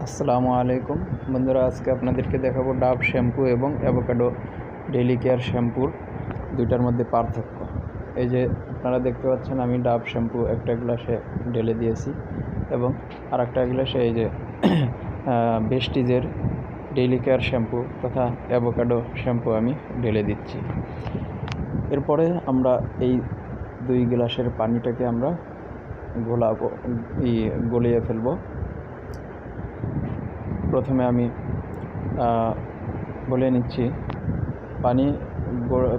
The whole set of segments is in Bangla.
আসসালামু আলাইকুম বন্ধুরা, আজকে আপনাদেরকে দেখাবো ডাভ শ্যাম্পু এবং অ্যাভোকাডো ডেইলি কেয়ার শ্যাম্পুর দুইটার মধ্যে পার্থক্য। এই যে আপনারা দেখতে পাচ্ছেন, আমি ডাভ শ্যাম্পু একটা গ্লাসে ঢেলে দিয়েছি এবং আরেকটা গ্লাসে এই যে বেস্টিজের ডেইলি কেয়ার শ্যাম্পু তথা অ্যাভোকাডো শ্যাম্পু আমি ঢেলে দিচ্ছি। এরপরে আমরা এই দুই গ্লাসের পানিটাকে আমরা গলিয়ে ফেলবো। প্রথমে আমি বলে নিচ্ছি,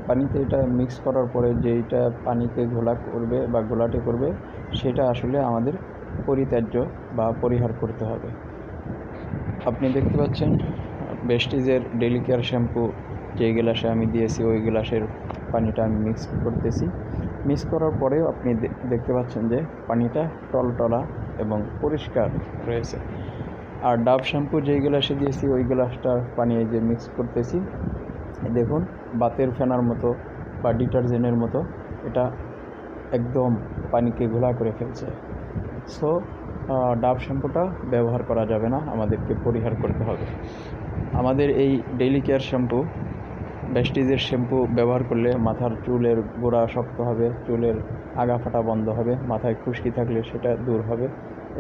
পানিতে এটা মিক্স করার পরে যেইটা পানিতে ঘোলা করবে বা ঘোলাটে করবে সেটা আসলে আমাদের পরিত্যাজ্য বা পরিহার করতে হবে। আপনি দেখতে পাচ্ছেন বেস্টিজের ডেইলি কেয়ার শ্যাম্পু যে গ্লাসে আমি দিয়েছি ওই গ্লাসের পানিটা আমি মিক্স করতেছি। মিক্স করার পরেও আপনি দেখতে পাচ্ছেন যে পানিটা টলটলা এবং পরিষ্কার রয়েছে। আর ডাভ শ্যাম্পু যেই গ্লাসে দিয়েছি ওই গ্লাসটার পানি যে মিক্স করতেছি, দেখুন বাতের ফেনার মতো বা ডিটারজেন্টের মতো এটা একদম পানিকে ঘোলা করে ফেলছে। সো ডাভ শ্যাম্পুটা ব্যবহার করা যাবে না, আমাদেরকে পরিহার করতে হবে। আমাদের এই ডেইলি কেয়ার শ্যাম্পু বেস্টিজের শ্যাম্পু ব্যবহার করলে মাথার চুলের গোড়া শক্ত হবে, চুলের আগা ফাটা বন্ধ হবে, মাথায় খুশকি থাকলে সেটা দূর হবে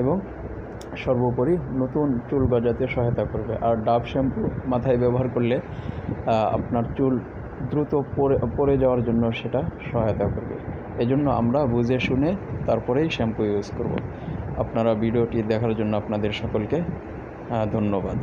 এবং সর্বোপরি নতুন চুল গজাতে সহায়তা করবে। আর ডাভ শ্যাম্পু মাথায় ব্যবহার করলে আপনার চুল দ্রুত পড়ে যাওয়ার জন্য সেটা সহায়তা করবে। এজন্য আমরা বুঝে শুনে তারপরেই শ্যাম্পু ইউজ করব। আপনারা ভিডিওটি দেখার জন্য আপনাদের সকলকে ধন্যবাদ।